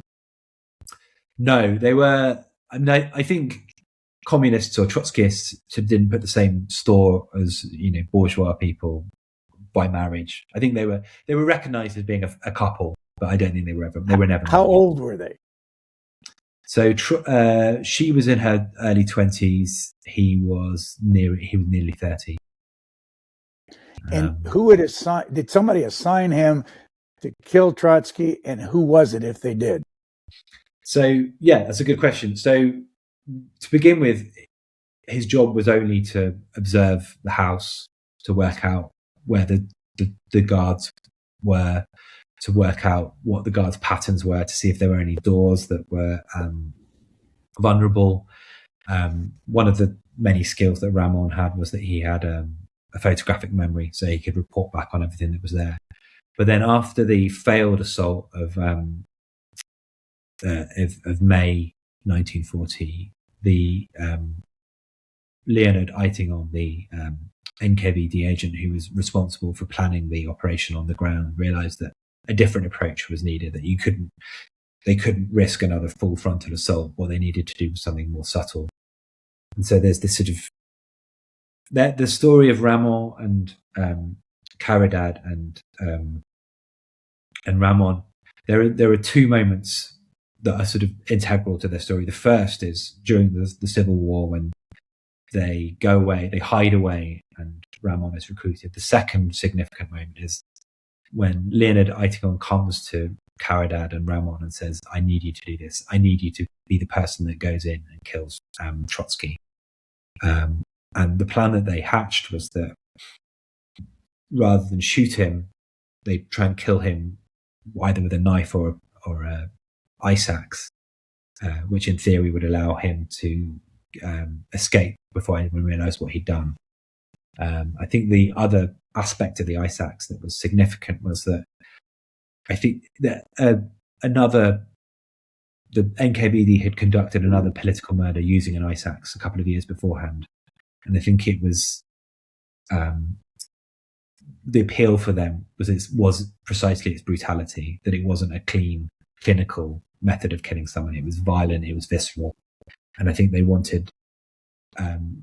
No, they were. I think communists or Trotskyists didn't put the same store as bourgeois people by marriage. I think they were recognized as being a couple, but I don't think they were never. How old were they? So she was in her early 20s. He was nearly 30. And who did somebody assign him to kill Trotsky, and who was it if they did? So, yeah, that's a good question. So to begin with, his job was only to observe the house, to work out where the guards were, to work out what the guards' patterns were, to see if there were any doors that were vulnerable. One of the many skills that Ramon had was that he had a photographic memory, so he could report back on everything that was there. But then after the failed assault of May 1940, the Leonard Eitingon, the NKVD agent who was responsible for planning the operation on the ground, realized that a different approach was needed, that they couldn't risk another full frontal assault. What they needed to do was something more subtle. And so there's this sort of the story of Ramon and Caridad and Ramon. There are two moments that are sort of integral to their story. The first is during the Civil War, when they go away, they hide away, and Ramon is recruited. The second significant moment is when Leonard Eitingon comes to Caridad and Ramon and says, "I need you to do this. I need you to be the person that goes in and kills Trotsky." And the plan that they hatched was that rather than shoot him, they try and kill him either with a knife or a ice axe, which in theory would allow him to escape before anyone realised what he'd done. I think the other aspect of the ice axe that was significant was that I think that the NKVD had conducted another political murder using an ice axe a couple of years beforehand. And I think it was the appeal for them was precisely its brutality, that it wasn't a clean, clinical method of killing someone. It was violent, it was visceral. And I think they wanted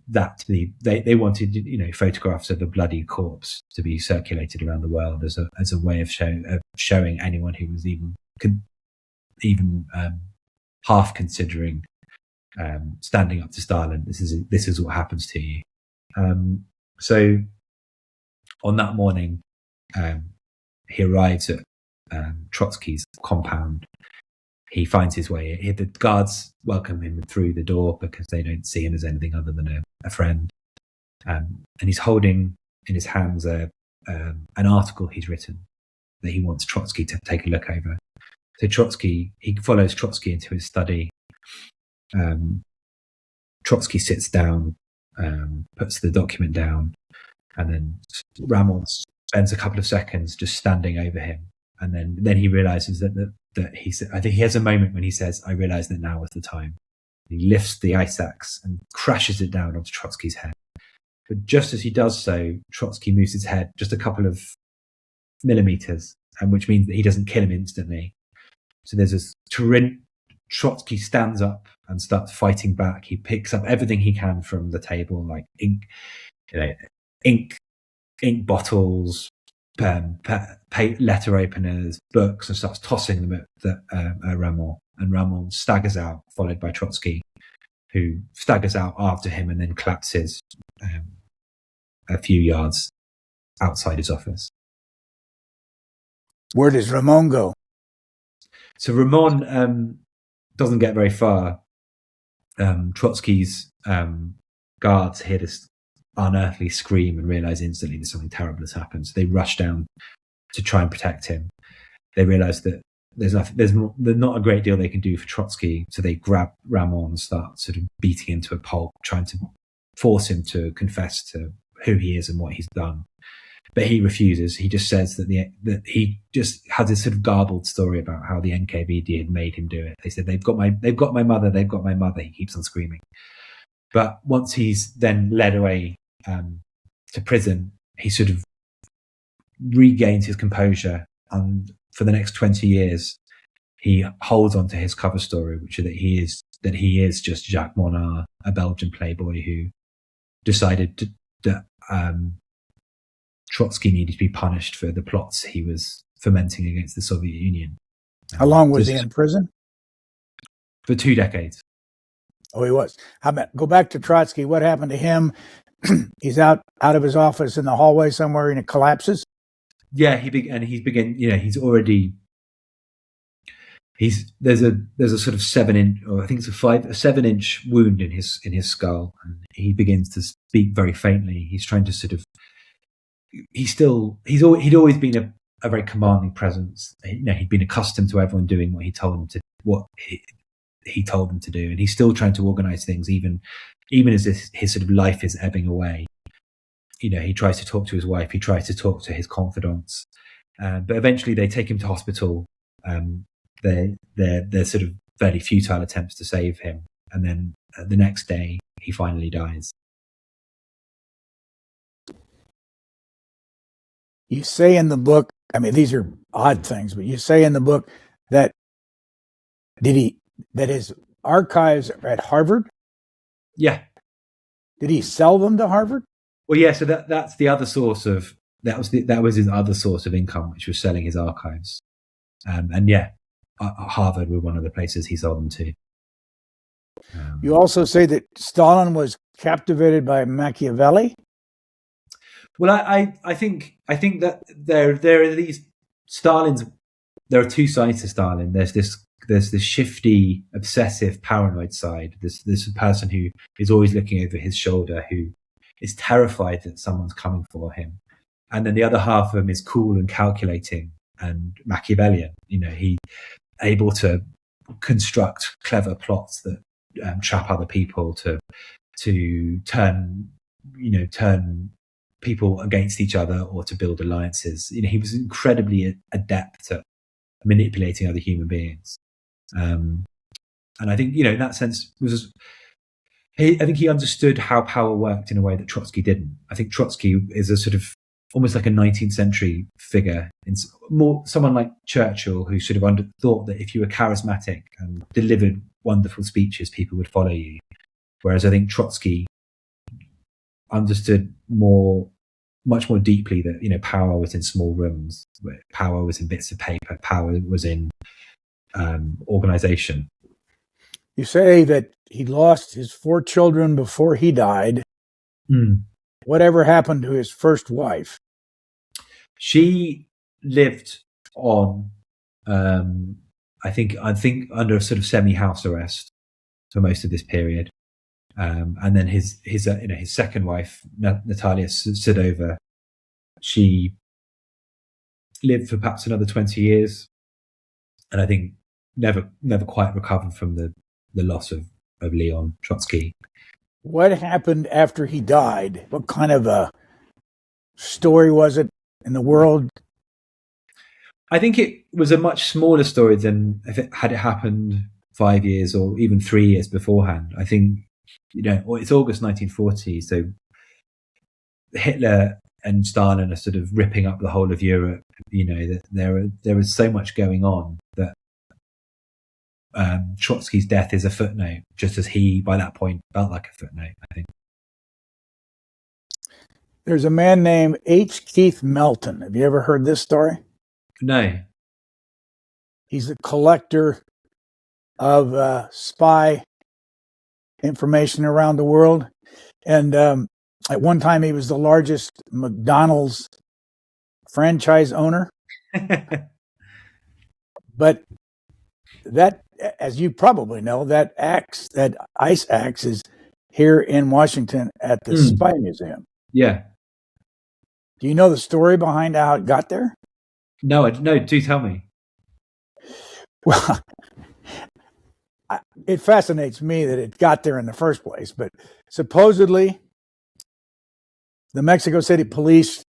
that to be, they wanted, photographs of a bloody corpse to be circulated around the world as a way of showing anyone who was even half considering standing up to Stalin, this is what happens to you. So on that morning, he arrives at Trotsky's compound. He finds his way. The guards welcome him through the door because they don't see him as anything other than a friend. And he's holding in his hands an article he's written that he wants Trotsky to take a look over. So he follows Trotsky into his study. Trotsky sits down, puts the document down, and then Ramon spends a couple of seconds just standing over him. And then he realizes that I think he has a moment when he says, "I realize that now is the time." He lifts the ice axe and crashes it down onto Trotsky's head. But just as he does so, Trotsky moves his head just a couple of millimeters, and which means that he doesn't kill him instantly. So there's this Trotsky stands up and starts fighting back. He picks up everything he can from the table, like ink bottles, letter openers, books, and starts tossing them at Ramon. And Ramon staggers out, followed by Trotsky, who staggers out after him and then collapses a few yards outside his office. Where does Ramon go? So Ramon doesn't get very far. Trotsky's guards hear this unearthly scream and realize instantly that something terrible has happened. So they rush down to try and protect him. They realize that there's not a great deal they can do for Trotsky. So they grab Ramon and start sort of beating him to a pulp, trying to force him to confess to who he is and what he's done. But he refuses. He just says that he just has this sort of garbled story about how the NKVD had made him do it. They said, they've got my mother. They've got my mother. He keeps on screaming. But once he's then led away to prison, he sort of regains his composure, and for the next 20 years, he holds on to his cover story, which is that he is just Jacques Monard, a Belgian playboy who decided that Trotsky needed to be punished for the plots he was fomenting against the Soviet Union. How long was he in prison? For 2 decades. Oh, he was. How about go back to Trotsky? What happened to him? He's out of his office in the hallway somewhere, and it collapses. Yeah, there's a sort of 7-inch, or I think it's a 7-inch wound in his skull, and he begins to speak very faintly. He's trying to sort of. He'd always been a very commanding presence. He'd been accustomed to everyone doing what he told him to. he told them to do, and he's still trying to organize things, even as his sort of life is ebbing away. He tries to talk to his wife, he tries to talk to his confidants, but eventually they take him to hospital. They're sort of fairly futile attempts to save him, and then the next day he finally dies. You say in the book, I mean, these are odd things, but you say in the book that his archives are at Harvard? Yeah. Did he sell them to Harvard? Well, yeah. So that's the other source of that was his other source of income, which was selling his archives. And yeah, Harvard were one of the places he sold them to. You also say that Stalin was captivated by Machiavelli. Well, I think that there are these Stalins. There are two sides to Stalin. There's this shifty, obsessive, paranoid side. This person who is always looking over his shoulder, who is terrified that someone's coming for him. And then the other half of him is cool and calculating and Machiavellian. He able to construct clever plots that trap other people to turn people against each other or to build alliances. He was incredibly adept at manipulating other human beings. And I think, in that sense, I think he understood how power worked in a way that Trotsky didn't. I think Trotsky is a sort of almost like a 19th century figure, more someone like Churchill, who sort of thought that if you were charismatic and delivered wonderful speeches, people would follow you. Whereas I think Trotsky understood much more deeply that power was in small rooms, power was in bits of paper, power was in organization. You say that he lost his 4 children before he died. Whatever happened to his first wife? She lived on, I think under sort of semi-house arrest for most of this period. And then his second wife, Natalia Sedova, she lived for perhaps another 20 years, and I think never quite recovered from the loss of Leon Trotsky. What happened after he died? What kind of a story was it in the world? I think it was a much smaller story than had it happened 5 years or even 3 years beforehand. I think, it's August 1940, so Hitler and Stalin are sort of ripping up the whole of Europe. There is so much going on that Trotsky's death is a footnote, just as he, by that point, felt like a footnote, I think. There's a man named H. Keith Melton. Have you ever heard this story? No. He's a collector of spy information around the world. And at one time, he was the largest McDonald's franchise owner. But that, as you probably know, that ice axe is here in Washington at the Spy Museum. Yeah. Do you know the story behind how it got there? No, do tell me. Well, it fascinates me that it got there in the first place, but supposedly the Mexico City police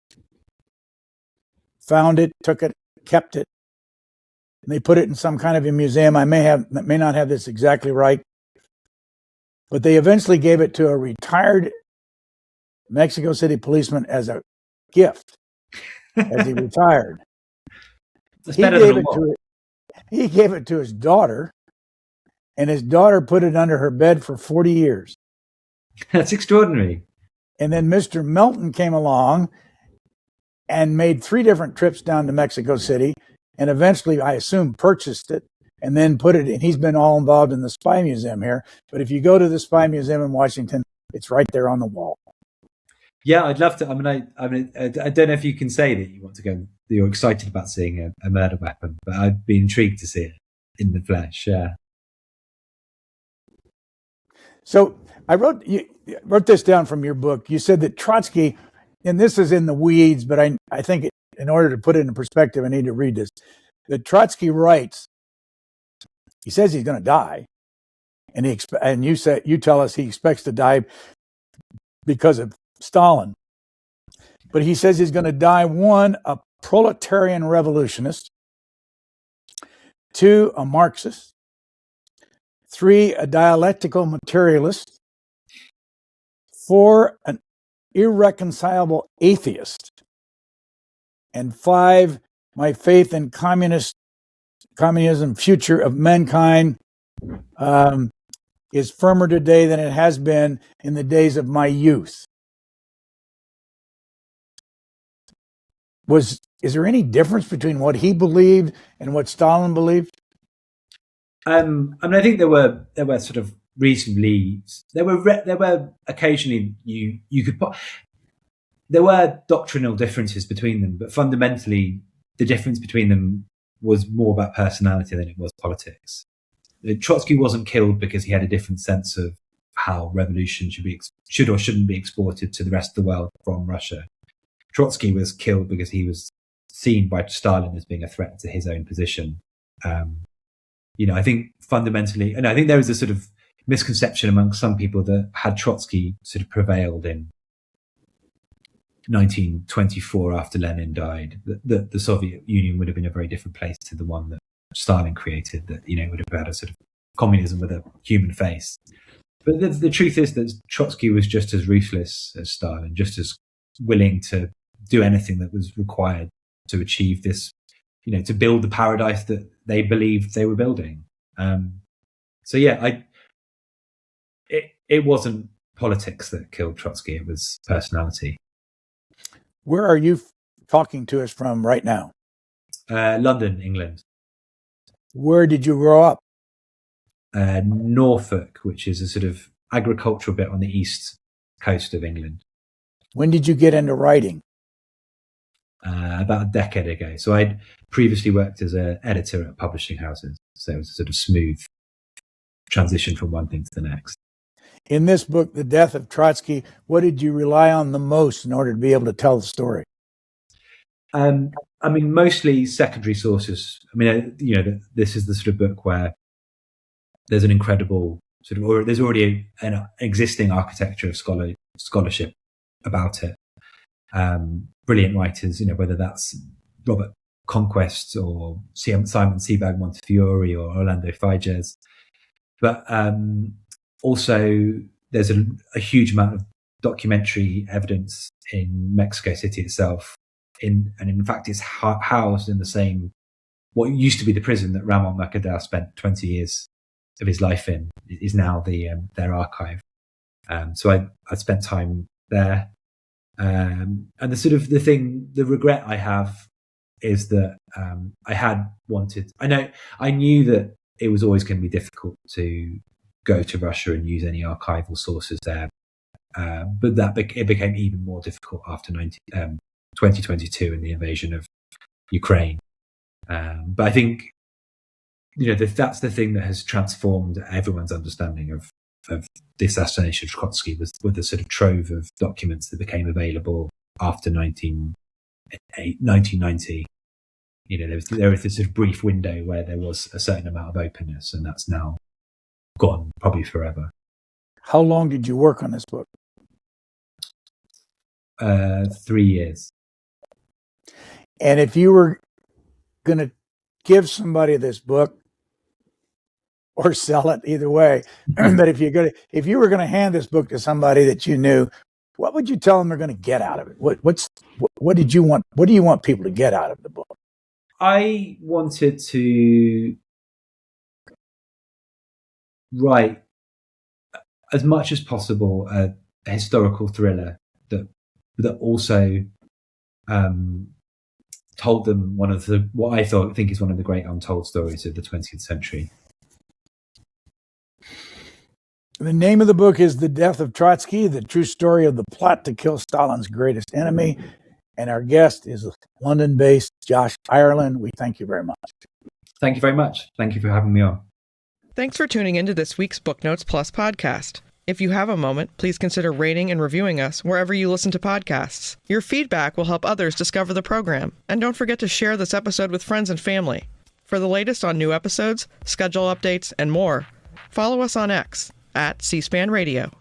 found it, took it, kept it, and they put it in some kind of a museum. I may not have this exactly right, but they eventually gave it to a retired Mexico City policeman as a gift as he retired. He gave it to his daughter, and his daughter put it under her bed for 40 years. That's extraordinary. And then Mr. Melton came along and made 3 different trips down to Mexico City, and eventually, I assume, purchased it and then put it in. He's been all involved in the Spy Museum here. But if you go to the Spy Museum in Washington, it's right there on the wall. Yeah, I'd love to. I don't know if you can say that you want to go, that you're excited about seeing a murder weapon, but I'd be intrigued to see it in the flesh. Yeah. So you wrote this down from your book. You said that Trotsky, and this is in the weeds, but I think in order to put it in perspective, I need to read this. That Trotsky writes, he says he's going to die, and you tell us he expects to die because of Stalin. But he says he's going to die, 1, a proletarian revolutionist, 2, a Marxist, 3, a dialectical materialist, 4, an irreconcilable atheist, and 5, my faith in communism, future of mankind, is firmer today than it has been in the days of my youth. Is there any difference between what he believed and what Stalin believed? I mean, I think there were sort of reasonably, there were occasionally you could put, there were doctrinal differences between them, but fundamentally the difference between them was more about personality than it was politics. Trotsky wasn't killed because he had a different sense of how revolution should or shouldn't be exported to the rest of the world from Russia. Trotsky was killed because he was seen by Stalin as being a threat to his own position. I think fundamentally, and I think there is a sort of misconception among some people that had Trotsky sort of prevailed in 1924 after Lenin died, that the Soviet Union would have been a very different place to the one that Stalin created, that, would have had a sort of communism with a human face. But the truth is that Trotsky was just as ruthless as Stalin, just as willing to do anything that was required to achieve this, to build the paradise that they believed they were building. It wasn't politics that killed Trotsky, it was personality. Where are you talking to us from right now? London, England. Where did you grow up? Norfolk, which is a sort of agricultural bit on the east coast of England. When did you get into writing? About a decade ago. So I'd previously worked as an editor at publishing houses. So it was a sort of smooth transition from one thing to the next. In this book, The Death of Trotsky, what did you rely on the most in order to be able to tell the story? Mostly secondary sources. This is the sort of book where there's an incredible or there's already an existing architecture of scholarship about it. Brilliant writers, whether that's Robert Conquest or Simon Sebag Montefiore or Orlando Figes. But also there's a huge amount of documentary evidence in Mexico City itself. In fact, it's housed in the same, what used to be the prison that Ramon Mercator spent 20 years of his life in, is now their archive. So I spent time there. And the regret I have is that I knew that it was always going to be difficult to go to Russia and use any archival sources there. But it became even more difficult after 2022 and the invasion of Ukraine. But I think, that's the thing that has transformed everyone's understanding of the assassination of Trotsky, with the sort of trove of documents that became available after 1990. There was this sort of brief window where there was a certain amount of openness, and that's now gone, probably forever. How long did you work on this book? 3 years. And if you were going to give somebody this book, or sell it, either way, but if you were going to hand this book to somebody that you knew, what would you tell them they're going to get out of it? What do you want people to get out of the book? I wanted to write, as much as possible, a historical thriller that also told them what I think is one of the great untold stories of the 20th century. The name of the book is The Death of Trotsky, the true story of the plot to kill Stalin's greatest enemy. And our guest is London-based Josh Ireland. We thank you very much. Thank you very much. Thank you for having me on. Thanks for tuning into this week's Booknotes Plus podcast. If you have a moment, please consider rating and reviewing us wherever you listen to podcasts. Your feedback will help others discover the program. And don't forget to share this episode with friends and family. For the latest on new episodes, schedule updates, and more, Follow us on X at C-SPAN Radio.